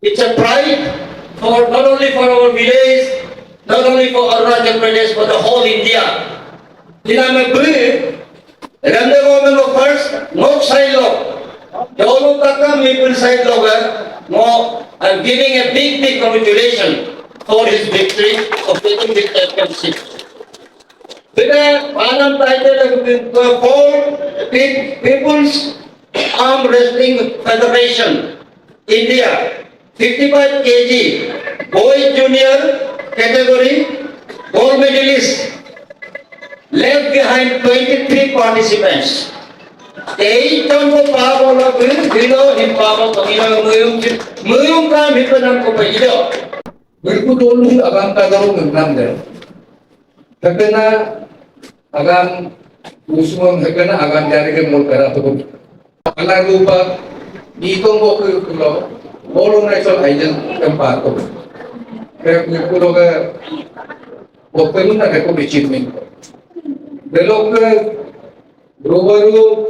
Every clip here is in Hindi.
It's a pride for not only for our village, not only for Arunachal Pradesh, but the whole India. Dinamai believe, Randa government of first, no side law. Jolo taka people side law, no, I'm giving a big congratulation for his victory of getting the championship. Because Panam title for People's Arm Wrestling Federation, India, 55 kg, boys junior category, gold medalist, left behind 23 participants. They don't go power of below him power of Muyum Kam Hipanam Kopaido. Berkudulu agam kadaro ngamde. Takana agam usumam takana agam jari ke mulkara tu. Ala rupa ditong ko kulo. Bolo na isol ayan tempat ko. Kaya kulo ka waktu na ka ko achievement. Belok ke Robaru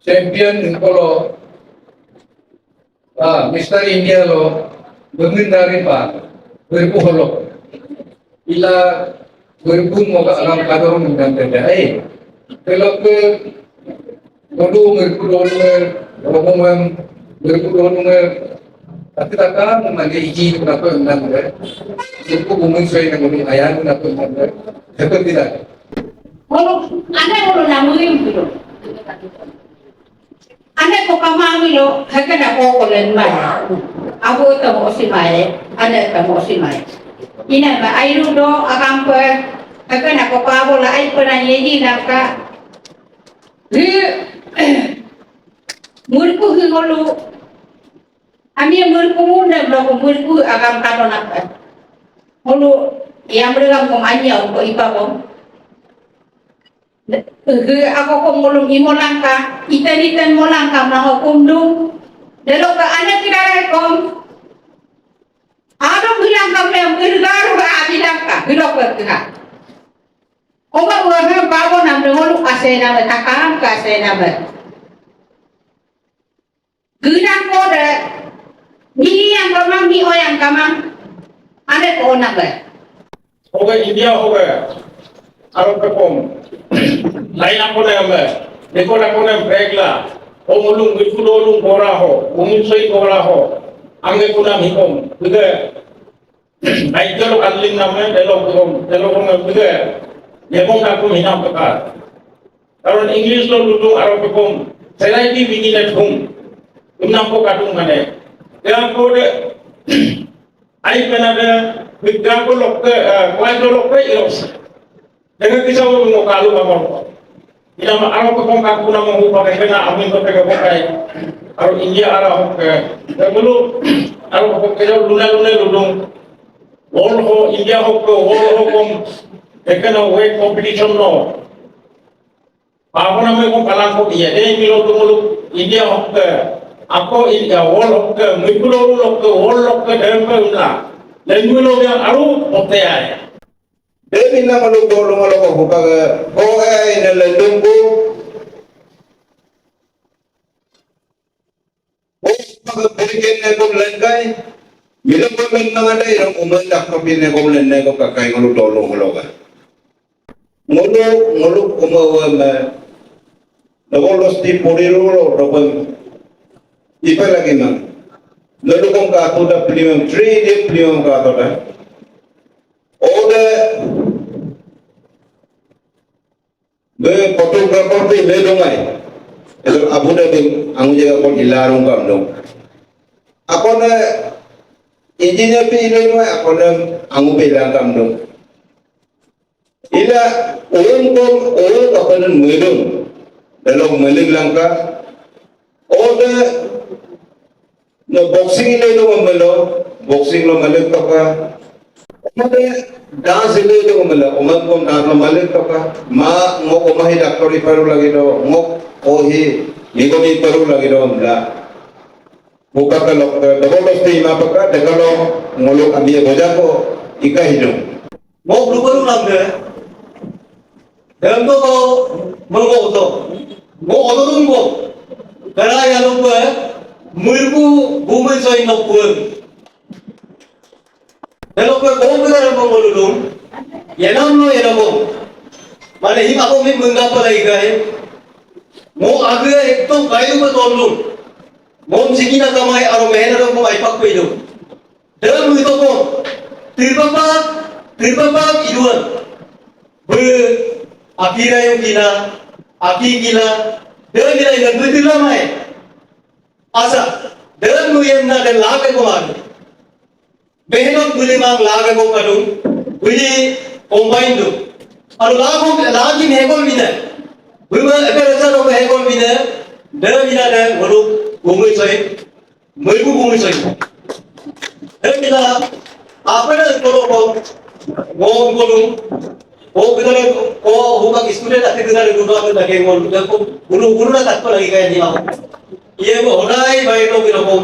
champion ko Mr. India lo Bangindari pa berpuholo ila berpun moga alam kador menggante ay belok ke kodu berpudon romong berpudon tapi taka magi iji kenapa enam berpu buming saya ngomong ayam kenapa enam hebat tidak Kalau anda namuin gitu, anda kok kamami lo, hanya nak kolen mai, abu tamu si mai, anda tamu si mai. Ina ba airu do agam pe, hanya nak kok abu lah ai pernah nyeji naka. Murku hingolu, ami murku munda blok murku agam kanon apa. Hulu yang beragam komanya untuk ipapom. Ako kung mulong imo lang ka, itanitan mo lang ka, mga kumdong. Dalo ka, anak kinaray kong, anong bilang ka mo, irgaro ka, bilang ka, hilok ka. Kung mag-uwag bago na, mulong kasi naman, takam kasi naman. Ginang ko na, niyang kamang, niyoyang kamang, anak ko na ba? Okay, India ho gaya. Arab ka kong. Lain ako na yamay. Deko na ko na bregla. O mulung gitulolung kora ho. Umunsoy kora ho. Angge ko na hikom. Biga. Ay jalo kadling naman. Dalo ko na biga. Yekong na ko hinam kakar. Karon English lo lulung Arab ka kong. Selay di bingin at kong. Unang ko katung mane. Kaya ko de. Ay kanada. Bigla ko lokke. Kuwait lo lokke ilos. Dengan kisah orang mau kalu mamon, ina ma arah kepong kaku nama mau pakai kena amin kau pakai pakai, arah India arah hoke, dulu arah kepong kerja luna ludung, all ho India hoke, all ho kom, kena weight competition no, apa nama kau kalang kau iya, deh milo tu mulu India hoke, aku India all hoke, mikro hoke, all hoke, dempel na, lain milo yang aru hoke ya. Demi na malugolo ko kapag ay nalandong ko kapag berikan na kong langkay bilang ko ng mga dairang umandak kapin na kong langkay ko kakay ng lutolong haloga ngulog umawam nagolos di purirulo rapang ipa lagi man nalukong katuda primum 3D primum katuda oda be photographer pe le dongai itu abu dhabi ang jaga ko ilarong kam dong ako na engineer pe ile mo ako na ang bilang kam dong ila uang kapanan medong dalam melig langka oda na boxing ile lo malo boxing lo melig ka dance ile do mala umang kom dance malik to ka ma mo ko mahi doctor paru lagi do mo ohi nigomi paru lagi do mala buka ka lok double sti ma paka dekalo ngolo kami boja ko ika hidung Mo paru lang de. Dalam ko mo to. Mo odorong ko. Kaya yan ko Merku bumi soy no pun. Kalau kau kita orang mengulung, yenam no yenam. Mana him aku mi menggapa lagi kaya. Mo agar ek to kayu ko tolong. Mo sikina kamay aro mehna ro mo ay pakpelo. Dalam itu ko tirpapak iduan. Ber akira yung kina, aki kila. Dalam kila yang betul mai. Asa dalam yang nak laga ko man. Behenok buli mang laga ko kadu. Buli combine do. Aru lagi hegol mina. Buma eperasa no hegol mina. Dalam mina ada waru gumui soy. Merku gumui soy. Dalam mina apa dah kalau kau ngom kolum. Oh kita ni oh bukan student tapi kita ni dua orang lagi ngom. Guru na tak lagi kaya ni mau. Ia ko honai baik lo kita ko.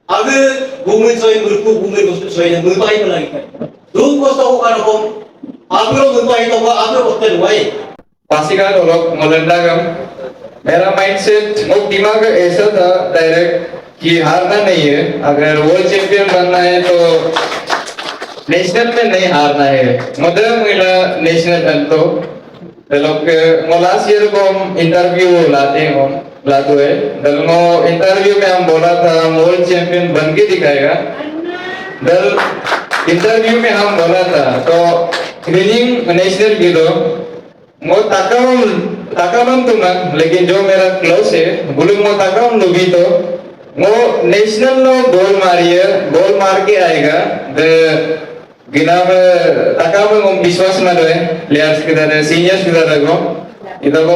Agar gumui soy merku gumui soy yang merbai lagi kaya. Dua kosa ko kan ko. Agar merbai to ko agar hotel wai. Pasighat और मोलंडागम मेरा माइंडसेट वो दिमाग ऐसा था डायरेक्ट कि हारना नहीं है अगर वर्ल्ड चैंपियन बनना है तो नेशनल में नहीं हारना है मदर मिला नेशनल तो लोग लास्ट ईयर को हम इंटरव्यू लाते हैं हम लाते हैं दलमो इंटरव्यू में हम बोला था हम वर्ल्ड चैंपियन बन के दिखाएगा दल इंटरव्यू में हम बोला था तो विनिंग नेशनल की दो मो ताकाम तो ना लेकिन जो मेरा क्लोज है बोलूं मो ताकाम लोगी तो मो नेशनल नो गोल मार के आएगा द गिना में ताकाम में विश्वास ना रहे प्लेयर्स की तरह सीनियर्स की तरह को इधर को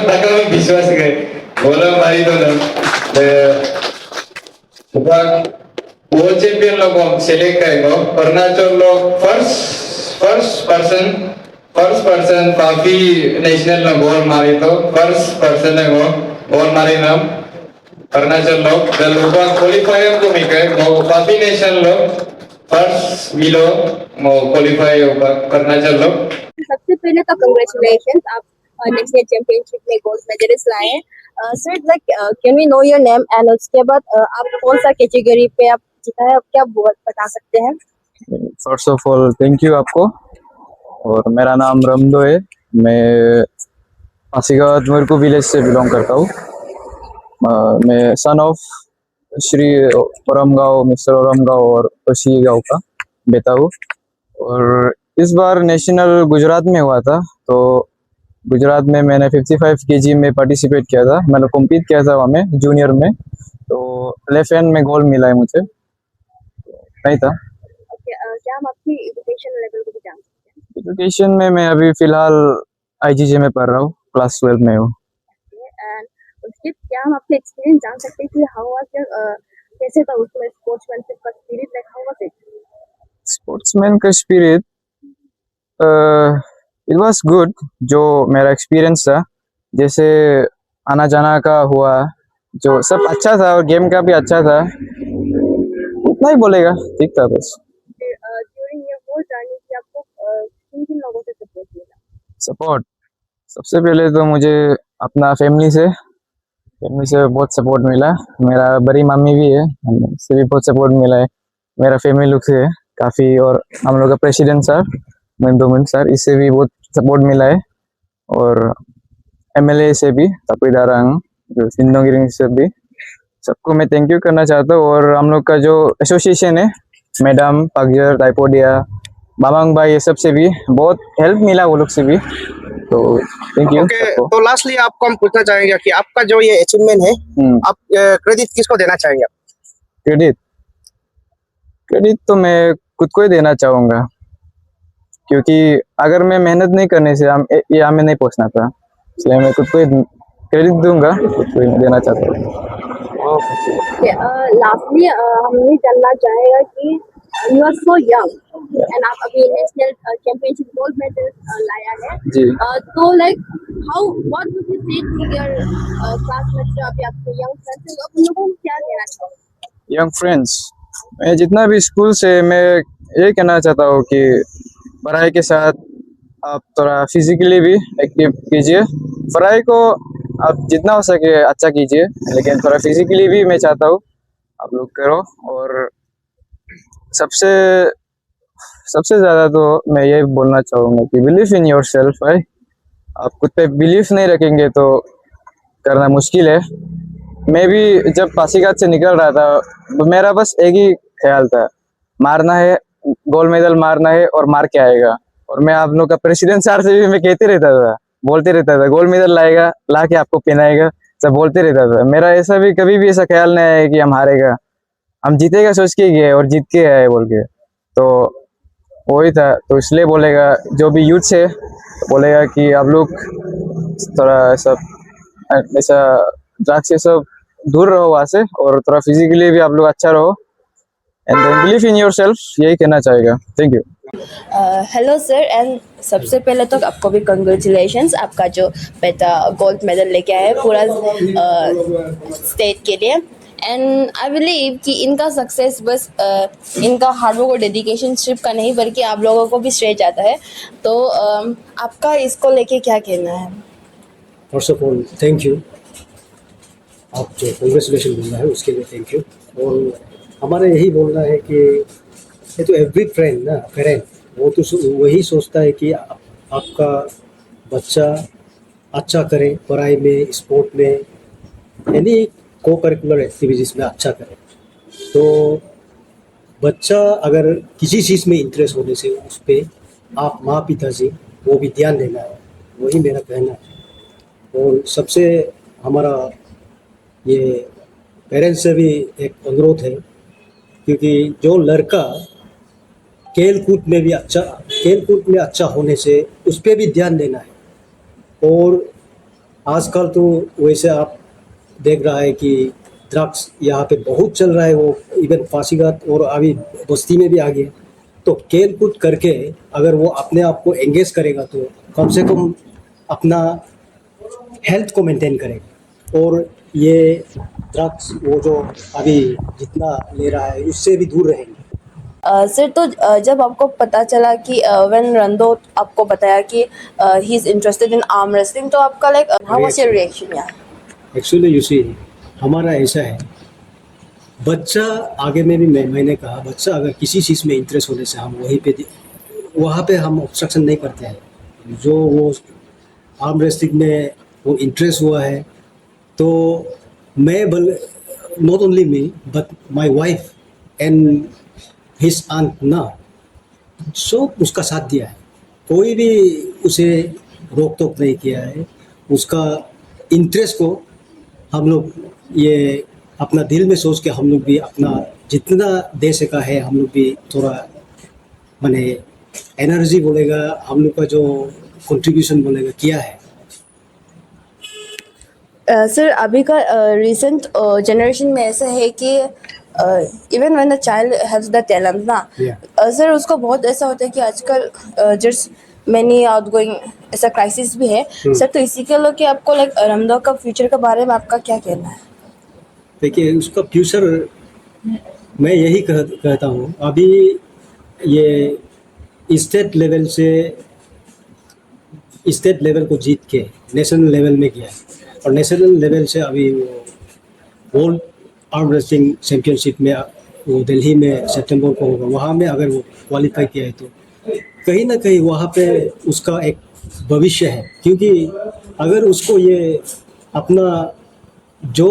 ताकाम में विश्वास करे बोला मारी तो ना वर्ल्ड चैंपियन लोग सेलेक्ट करेंगे अरुणाचल लोग फर्स्ट पर्सन काफी नेशनल में गोल मारी तो फर्स्ट पर्सन है वो गोल मारी नाम अरुणाचल लोग दलुबा क्वालिफायर को मिले वो काफी नेशनल लोग फर्स्ट विलो वो क्वालिफाई होगा अरुणाचल लोग सबसे पहले तो कंग्रेचुलेशन आप नेशनल चैंपियनशिप में गोल्ड मेडलिस्ट लाए sir like can we know your name and उसके बाद आप कौन सा कैटेगरी पे आप जीता है आप क्या बता सकते हैं first of all thank you आपको और मेरा नाम रमदो है मैं पासीघाट मुरकू विलेज से बिलोंग करता हूँ मैं सन ऑफ श्री ओरमगांव मिस्टर ओरमगांव और पशी गांव का बेटा हूँ और इस बार नेशनल गुजरात में हुआ था तो गुजरात में मैंने 55 केजी में पार्टिसिपेट किया था मैंने कॉम्पीट किया था वहाँ में जूनियर में तो लेफ्ट हैंड में गोल्ड मिला है मुझे नहीं था क्या हम आपकी एजुकेशन लेवल को भी जान सकते हैं एजुकेशन में मैं अभी फिलहाल आईजीजे में पढ़ रहा हूँ क्लास 12 में हूँ एंड उसके क्या हम आपके एक्सपीरियंस जान सकते हैं कि हाउ वाज योर कैसे था उसमें स्पोर्ट्समैनशिप का spirit like how was it sportsman का स्पिरिट इट वाज गुड जो मेरा एक्सपीरियंस था जैसे आना जाना का हुआ जो सब अच्छा था और गेम का भी अच्छा था उतना ही बोलेगा ठीक था बस ड्यूरिंग योर होल जर्नी कि आपको किन किन लोगों से सपोर्ट मिला सपोर्ट सबसे पहले तो मुझे अपना फैमिली से बहुत सपोर्ट मिला मेरा बड़ी मम्मी भी है उससे भी बहुत सपोर्ट मिला है मेरा फैमिली लोग से है काफ़ी और हम लोग का प्रेसिडेंट सर मंदोमन सर इससे भी बहुत सपोर्ट मिला है और एमएलए से भी तपिदारंग सिंदोंगिरिंग से भी सबको मैं थैंक यू करना चाहता हूँ और हम लोग का जो एसोसिएशन है मैडम पगजर टाइपोडिया बाबांग भाई ये सब से भी बहुत हेल्प मिला वो लोग से भी तो थैंक यू ओके तो लास्टली आपको हम पूछना चाहेंगे कि आपका जो ये अचीवमेंट है आप क्रेडिट किसको देना चाहेंगे आप क्रेडिट तो मैं खुद को ही देना चाहूँगा क्योंकि अगर मैं मेहनत नहीं करने से ये हमें नहीं पहुँचना था इसलिए मैं खुद को ही क्रेडिट दूंगा खुद को ही देना चाहता हूँ लास्टली हम ये जानना चाहेगा कि you are so young and आप अभी नेशनल चैंपियनशिप गोल्ड मेडल लाया है जी तो like how what would you say to your classmates जो अभी आपके यंग फ्रेंड्स हैं आप उन लोगों को क्या कहना चाहोगे यंग फ्रेंड्स मैं जितना भी स्कूल से मैं ये कहना चाहता हूँ कि पढ़ाई के साथ आप थोड़ा फिजिकली भी एक्टिव कीजिए पढ़ाई को आप जितना हो सके अच्छा कीजिए, लेकिन थोड़ा फिजिकली भी मैं चाहता हूँ आप लोग करो। और सबसे सबसे ज़्यादा तो मैं ये बोलना चाहूँगा कि बिलीव इन योर सेल्फ भाई। आप खुद पे बिलीफ नहीं रखेंगे तो करना मुश्किल है। मैं भी जब पासीघाट से निकल रहा था तो मेरा बस एक ही ख्याल था, मारना है, गोल्ड मेडल मारना है और मार के आएगा। और मैं आप लोग का प्रेसिडेंट सर से भी मैं कहते रहता था, बोलते रहता था गोल्ड मेडल लाएगा, ला के आपको पहनाएगा, सब बोलते रहता था। मेरा ऐसा भी कभी भी ऐसा ख्याल नहीं आया कि हम हारेगा, हम जीतेगा सोच के गए और जीत के आए बोल के। तो वही था, तो इसलिए बोलेगा जो भी यूथ है बोलेगा कि आप लोग थोड़ा ऐसा ड्रग्स से सब दूर रहो वहाँ से, और थोड़ा फिजिकली भी आप लोग अच्छा रहो, and then believe in yourself, यही कहना चाहेगा। Thank you. Hello sir, and सबसे पहले तो आपको भी कंग्रेचुलेशंस, आपका जो बेटा गोल्ड मेडल लेके आया है पूरा स्टेट के लिए। एंड आई बिलीव कि इनका सक्सेस बस इनका हार्डवर्क और डेडिकेशन सिर्फ का नहीं बल्कि आप लोगों को भी श्रेय जाता है। तो आपका इसको लेके क्या कहना है? First of all thank you, आप जो कॉन्ग्रेचुलेशन बोलना है उसके लिए थैंक यू। और हमारा यही बोलना है कि ये तो एवरी पेरेंट वो तो वही सोचता है कि आपका बच्चा अच्छा करे पढ़ाई में, स्पोर्ट में, यानी को करिकुलर एक्टिविटीज़ में अच्छा करे। तो बच्चा अगर किसी चीज़ में इंटरेस्ट होने से उस पर आप माँ पिताजी वो भी ध्यान देना है, वही मेरा कहना है। और सबसे हमारा ये पेरेंट्स से भी एक अनुरोध है, क्योंकि जो लड़का खेल कूद में अच्छा होने से उस पर भी ध्यान देना है। और आजकल तो वैसे आप देख रहा है कि ड्रग्स यहाँ पे बहुत चल रहा है, वो इवन पासीघाट और अभी बस्ती में भी आ गया। तो खेल कूद करके अगर वो अपने आप को एंगेज करेगा तो कम से कम अपना हेल्थ को मेंटेन करेगा, और ये ड्रग्स वो जो अभी जितना ले रहा है उससे भी दूर रहेंगे। सर, तो जब आपको पता चला कि व्हेन रंदो आपको बताया कि he is interested in arm wrestling, तो आपका like how was your reaction? यार एक्चुअली यू सी, हमारा ऐसा है, बच्चा आगे में भी मैंने कहा, बच्चा अगर किसी चीज़ में इंटरेस्ट होने से हम वहाँ पे हम ऑब्स्ट्रक्शन नहीं करते हैं। जो वो आर्म रेसलिंग में वो इंटरेस्ट हुआ है, तो मैं not only me but my wife and his aunt ना, सब उसका साथ दिया है। कोई भी उसे रोक टोक नहीं किया है। उसका इंटरेस्ट को हम लोग ये अपना दिल में सोच के हम लोग भी अपना जितना दे सका है हम लोग भी थोड़ा माने एनर्जी बोलेगा, हम लोग का जो कंट्रीब्यूशन बोलेगा किया है। सर, अभी का रिसेंट जनरेशन में ऐसा है कि even when the child haves the talent ना, सर उसको बहुत ऐसा होता है कि आजकल जस्ट मैनी आउटगोइंग ऐसा क्राइसिस भी है। सर, तो इसी के लोग कि आपको लाइक रंदो का फ्यूचर के बारे में आपका क्या कहना है? देखिए, उसका फ्यूचर मैं यही कहता हूँ, अभी ये स्टेट लेवल को जीत के नेशनल लेवल में गया है, और नेशनल लेवल से अभी वो वर्ल्ड आर्म रेसलिंग चैम्पियनशिप में वो दिल्ली में सितंबर को होगा, वहाँ में अगर वो क्वालिफाई किया है तो कहीं ना कहीं वहाँ पे उसका एक भविष्य है। क्योंकि अगर उसको ये अपना जो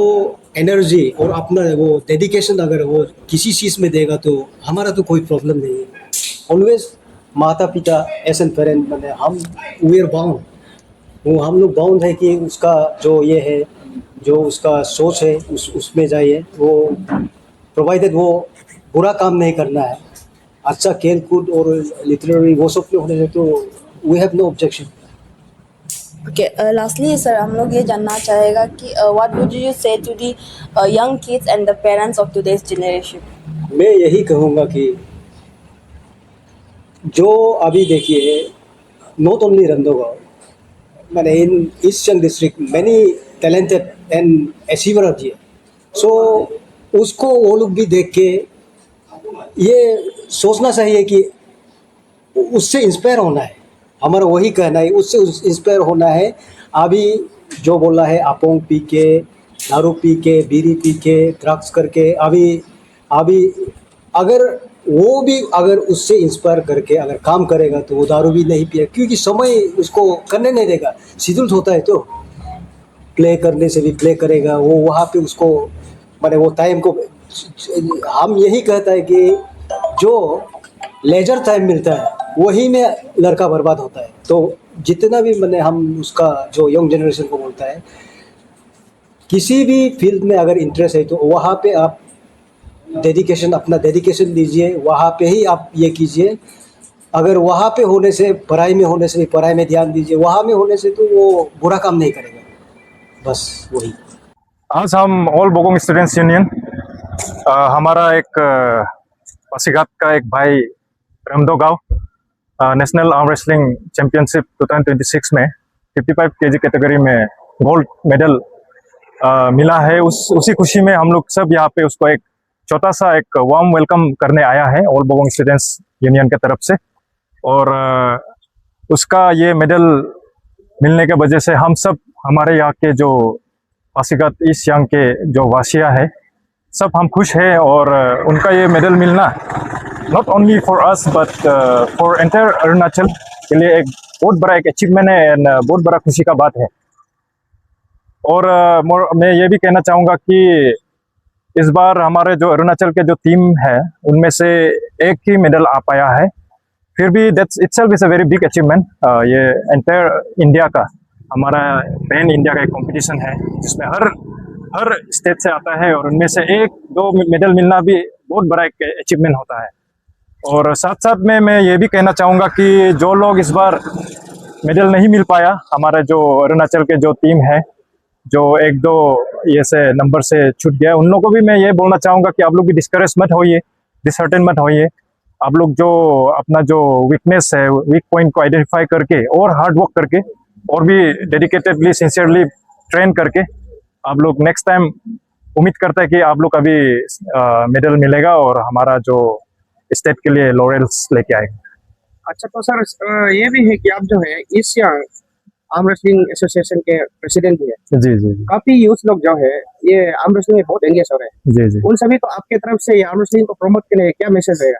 एनर्जी और अपना वो डेडिकेशन अगर वो किसी चीज़ में देगा तो हमारा तो कोई प्रॉब्लम नहीं है। ऑलवेज माता पिता एज एन पेरेंट मैंने हम वी आर बाउंड, वो हम लोग बाउंड है कि उसका जो ये है, जो उसका सोच है उसमें जाइए, वो प्रोवाइडेड वो बुरा काम नहीं करना है, अच्छा खेल कूद और लिटरेरी वो सब होने से तो we have no objection. Okay, lastly sir, हम लोग ये जानना चाहेगा कि what would you say to the young kids and the parents of today's generation? मैं यही कहूँगा कि जो अभी देखिए नॉट ओनली रंदोगांव, मैंने in eastern district many talented and achiever are here, so उसको वो लोग भी देख के ये सोचना चाहिए कि उससे इंस्पायर होना है। हमारा वही कहना है, उससे इंस्पायर होना है। अभी जो बोला है अपोंग पी के, दारू पी के, बीड़ी पी के, ड्रग्स करके, अभी अगर वो भी अगर उससे इंस्पायर करके अगर काम करेगा तो वो दारू भी नहीं पिए, क्योंकि समय उसको करने नहीं देगा। शेड्यूल होता है तो प्ले करने से भी प्ले करेगा वो, वहाँ पे उसको माने वो टाइम को हम यही कहता है कि जो लेजर टाइम मिलता है वही में लड़का बर्बाद होता है। तो जितना भी मैंने हम उसका जो यंग जनरेशन को बोलता है, किसी भी फील्ड में अगर इंटरेस्ट है तो वहाँ पे आप अपना डेडिकेशन दीजिए, वहाँ पे ही आप ये कीजिए। अगर वहाँ पे होने से पढ़ाई में ध्यान दीजिए, वहाँ में होने से तो वो बुरा काम नहीं करेगा। बस वही। आज हम ऑल बोगोंग स्टूडेंट्स यूनियन हमारा एक पासीघाट का एक भाई रमदो गांव नेशनल आर्म रेसलिंग चैंपियनशिप 2026 में 55 केजी कैटेगरी में गोल्ड मेडल मिला है। उसी खुशी में हम लोग सब यहाँ पे उसको एक छोटा सा एक वार्म वेलकम करने आया है ऑल बोगोंग स्टूडेंट्स यूनियन के तरफ से। और उसका ये मेडल मिलने के वजह से हम सब हमारे यहाँ के जो पासीघाट ईस्ट यांग के जो वासिया है सब हम खुश हैं। और उनका ये मेडल मिलना not only for us but for entire Arunachal के लिए एक बहुत बड़ा एक अचीवमेंट है एंड बहुत बड़ा खुशी का बात है। और मैं ये भी कहना चाहूँगा कि इस बार हमारे जो अरुणाचल के जो टीम है उनमें से एक ही मेडल आ पाया है, फिर भी that's itself is a very big achievement. ये एंटायर इंडिया का हमारा पैन इंडिया का एक कंपटीशन है जिसमें हर स्टेट से आता है और उनमें से एक दो मेडल मिलना भी बहुत बड़ा एक अचीवमेंट होता है। और साथ साथ में मैं ये भी कहना चाहूँगा कि जो लोग इस बार मेडल नहीं मिल पाया, हमारे जो अरुणाचल के जो टीम है जो एक दो ये से नंबर से छूट गया, उन लोगों को भी मैं ये बोलना चाहूँगा कि आप लोग भी डिस्करेज मत होइए, डिसहर्टन मत होइए। आप लोग जो अपना जो वीकनेस है, वीक पॉइंट को आइडेंटिफाई करके और हार्ड वर्क करके और भी डेडिकेटेडली सिंसियरली ट्रेन करके आप लोग नेक्स्ट टाइम उम्मीद करते हैं कि आप लोग अभी मेडल मिलेगा और हमारा जो स्टेट के लिए लॉरेल्स लेके आएंगे। अच्छा, तो सर ये भी है कि आप जो है ईस्ट यांग आर्म रेसलिंग एसोसिएशन के प्रेसिडेंट भी है। जी जी काफी यूथ लोग जो है ये आर्म रेसलिंग में बहुत एंगेज हो रहे हैं। जी जी उन सभी को आपके तरफ से आर्म रेसलिंग को प्रमोट करने के क्या मैसेज रहेगा?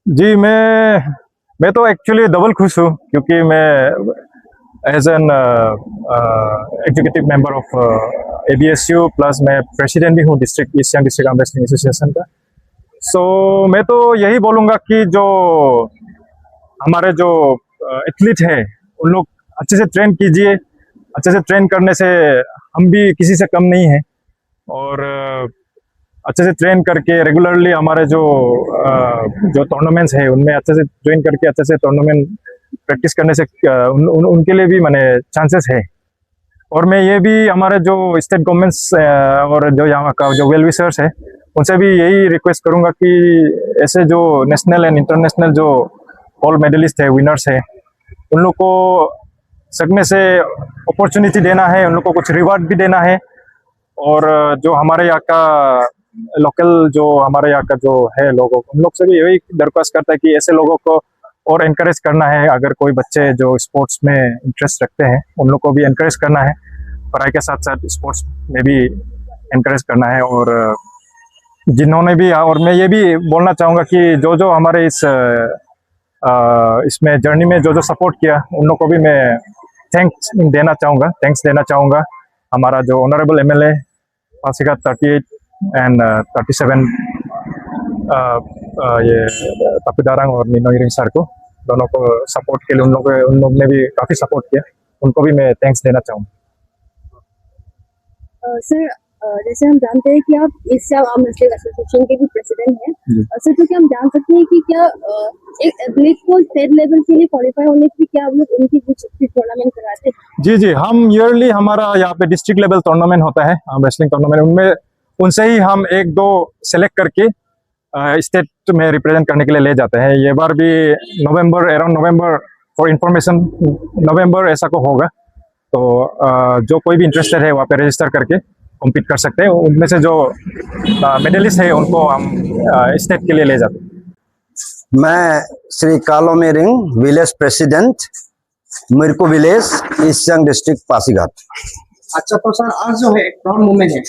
जी, मैं तो एक्चुअली डबल खुश हूँ क्योंकि मैं as an executive member of ABSU plus मैं प्रेसिडेंट भी हूँ डिस्ट्रिक्ट ईस्ट यांग डिस्ट्रिक्ट आर्म रेसलिंग एसोसिएशन का। सो मैं तो यही बोलूँगा कि जो हमारे जो एथलीट है उन लोग अच्छे से ट्रेन कीजिए। अच्छे से ट्रेन करने से हम भी किसी से कम नहीं हैं और अच्छे से ट्रेन करके रेगुलरली हमारे जो टूर्नामेंट्स है उनमें अच्छे से ज्वाइन करके अच्छे से टूर्नामेंट प्रैक्टिस करने से उनके लिए भी मैंने चांसेस है। और मैं ये भी हमारे जो स्टेट गवर्नमेंट्स और जो यहाँ का जो वेल विशर्स है उनसे भी यही रिक्वेस्ट करूँगा कि ऐसे जो नेशनल एंड इंटरनेशनल जो गोल्ड मेडलिस्ट है, विनर्स है, उन लोग को सकने से अपॉर्चुनिटी देना है, उन लोग को कुछ रिवार्ड भी देना है। और जो हमारे यहाँ का लोकल जो हमारे यहाँ का जो है लोगों को, उन लोग से भी यही दरख्वास्त करता है कि ऐसे लोगों को और एनकरेज करना है। अगर कोई बच्चे जो स्पोर्ट्स में इंटरेस्ट रखते हैं उन लोग को भी एनकरेज करना है, पढ़ाई के साथ साथ स्पोर्ट्स में भी एनकरेज करना है। और जिन्होंने भी, और मैं ये भी बोलना चाहूँगा कि जो हमारे इसमें जर्नी में जो सपोर्ट किया उन लोग को भी मैं थैंक्स देना चाहूँगा। हमारा जो ऑनरेबल MLA पासीघाट 38 एंड 37 ये तापिदारंग और मीनो इरिंग सर को, दोनों को सपोर्ट के लिए उन लोग ने भी काफ़ी सपोर्ट किया, उनको भी मैं थैंक्स देना चाहूँगा। सर जैसे हम जानते हैं कि आप ईस्ट यांग आर्म रेसलिंग एसोसिएशन के भी प्रेसिडेंट हैं, सर तो क्या हम जान सकते हैं कि क्या एक एथलीट को स्टेट लेवल के लिए क्वालिफाई होने के लिए क्या आप लोग उनकी कुछ टूर्नामेंट कराते हैं? जी, हम ईयरली हमारा यहाँ पे डिस्ट्रिक्ट लेवल टूर्नामेंट होता है, आर्म रेसलिंग टूर्नामेंट, उनमें उनसे ही हम एक दो सेलेक्ट करके स्टेट में रिप्रेजेंट करने के लिए ले जाते हैं। ये बार भी अराउंड नवंबर फॉर इंफॉर्मेशन नवंबर ऐसा को होगा। तो जो कोई भी इंटरेस्टेड है वहाँ पे रजिस्टर करके कम्पीट कर सकते हैं। उनमें से जो मेडलिस्ट है उनको हम स्टेट के लिए ले जाते हैं। मैं Shri Kalomering village president Mirko village, east Siang district, Pasighat. अच्छा, तो सर आज जो है एक प्राउड मोमेंट है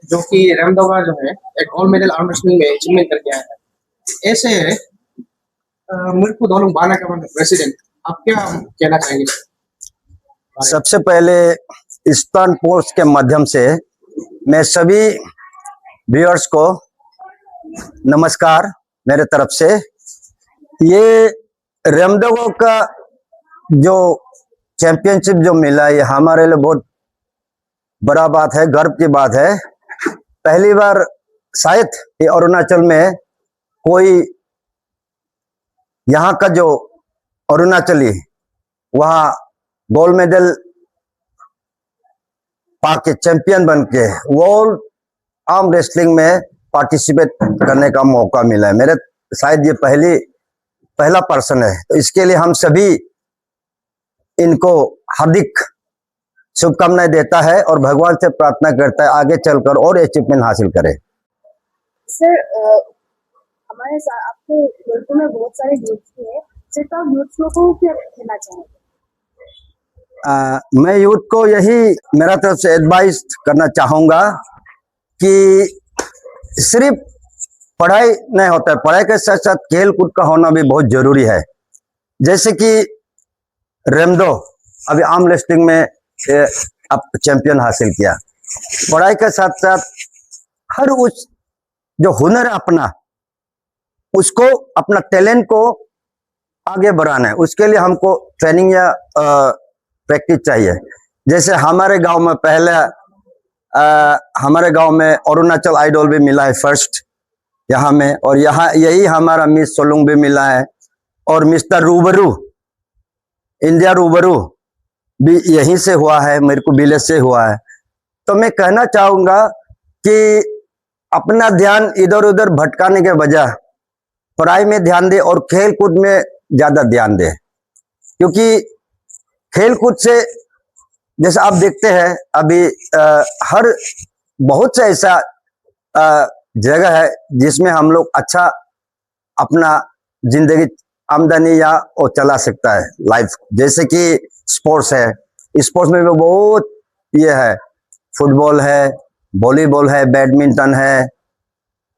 जो कि रामदोगा जो है एक गोल्ड मेडल आर्म रेसलिंग में अचीवमेंट करके आया है। ऐसे मिर्को दोनों बाना का प्रेसिडेंट, आप क्या कहना चाहेंगे? सबसे पहले ईस्टर्न पोस्ट के माध्यम से मैं सभी व्यूअर्स को नमस्कार मेरे तरफ से। ये रामदोगा का जो चैंपियनशिप जो मिला, ये हमारे लिए बहुत बड़ा बात है, गर्व की बात है। पहली बार शायद ये अरुणाचल में कोई यहाँ का जो अरुणाचली वहाँ गोल्ड मेडल पाके चैंपियन बन के वर्ल्ड आर्म रेसलिंग में पार्टिसिपेट करने का मौका मिला है। मेरे शायद ये पहला पर्सन है, तो इसके लिए हम सभी इनको हार्दिक शुभकामनाएं देता है और भगवान से प्रार्थना करता है आगे चलकर और अचीवमेंट हासिल करे। सर हमारे साथ आपके मिर्को में बहुत सारे यूथ्स भी हैं, सिर्फ आप यूथ्स लोगों को क्या कहना चाहेंगे? मैं यूथ को यही मेरा तरफ से एडवाइस करना चाहूंगा कि सिर्फ पढ़ाई नहीं होता है, पढ़ाई के साथ साथ खेल कूद का होना भी बहुत जरूरी है। जैसे कि रेमदो अभी आर्म रेसलिंग में अब चैंपियन हासिल किया, पढ़ाई के साथ साथ हर उस जो हुनर है अपना, उसको अपना टैलेंट को आगे बढ़ाना है, उसके लिए हमको ट्रेनिंग या प्रैक्टिस चाहिए। जैसे हमारे गांव में पहले हमारे गांव में अरुणाचल आइडल भी मिला है फर्स्ट यहाँ में, और यहाँ यही हमारा मिस सोलुंग भी मिला है, और मिस्टर रूबरू इंडिया रूबरू भी यहीं से हुआ है, मेरे को विलेज से हुआ है। तो मैं कहना चाहूंगा कि अपना ध्यान इधर उधर भटकाने के बजाय पढ़ाई में ध्यान दे और खेल कूद में ज्यादा ध्यान दे, क्योंकि खेल कूद से जैसे आप देखते हैं अभी हर बहुत से ऐसा जगह है जिसमें हम लोग अच्छा अपना जिंदगी आमदनी या वो चला सकता है लाइफ। जैसे कि स्पोर्ट्स है, स्पोर्ट्स में भी बहुत ये है, फुटबॉल है, वॉलीबॉल है, बैडमिंटन है,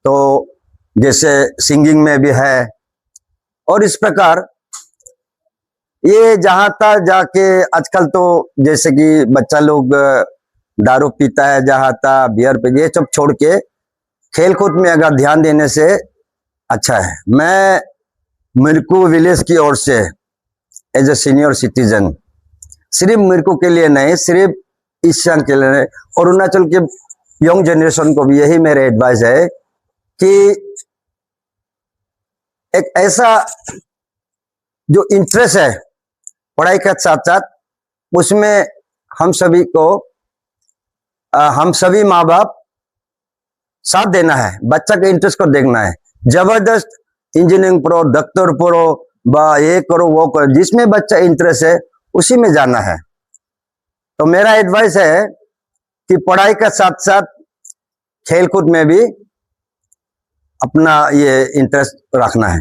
तो जैसे सिंगिंग में भी है, और इस प्रकार ये जहां तक जाके आजकल तो जैसे कि बच्चा लोग दारू पीता है, जहां तक बियर पे, ये सब छोड़ के खेल कूद में अगर ध्यान देने से अच्छा है। मैं मिर्को विलेज की ओर से एज ए सीनियर सिटीजन सिर्फ मिर्को के लिए नहीं, सिर्फ ईस्ट सियांग के लिए नहीं, अरुणाचल के यंग जनरेशन को भी यही मेरा एडवाइस है कि एक ऐसा जो इंटरेस्ट है पढ़ाई के साथ साथ, उसमें हम सभी माँ बाप साथ देना है, बच्चा के इंटरेस्ट को देखना है। जबरदस्त इंजीनियरिंग पढ़ो, डॉक्टर पढ़ो, ये करो वो करो, जिसमें बच्चा इंटरेस्ट है उसी में जाना है। तो मेरा एडवाइस है कि पढ़ाई के साथ साथ खेल कूद में भी अपना ये इंटरेस्ट रखना है।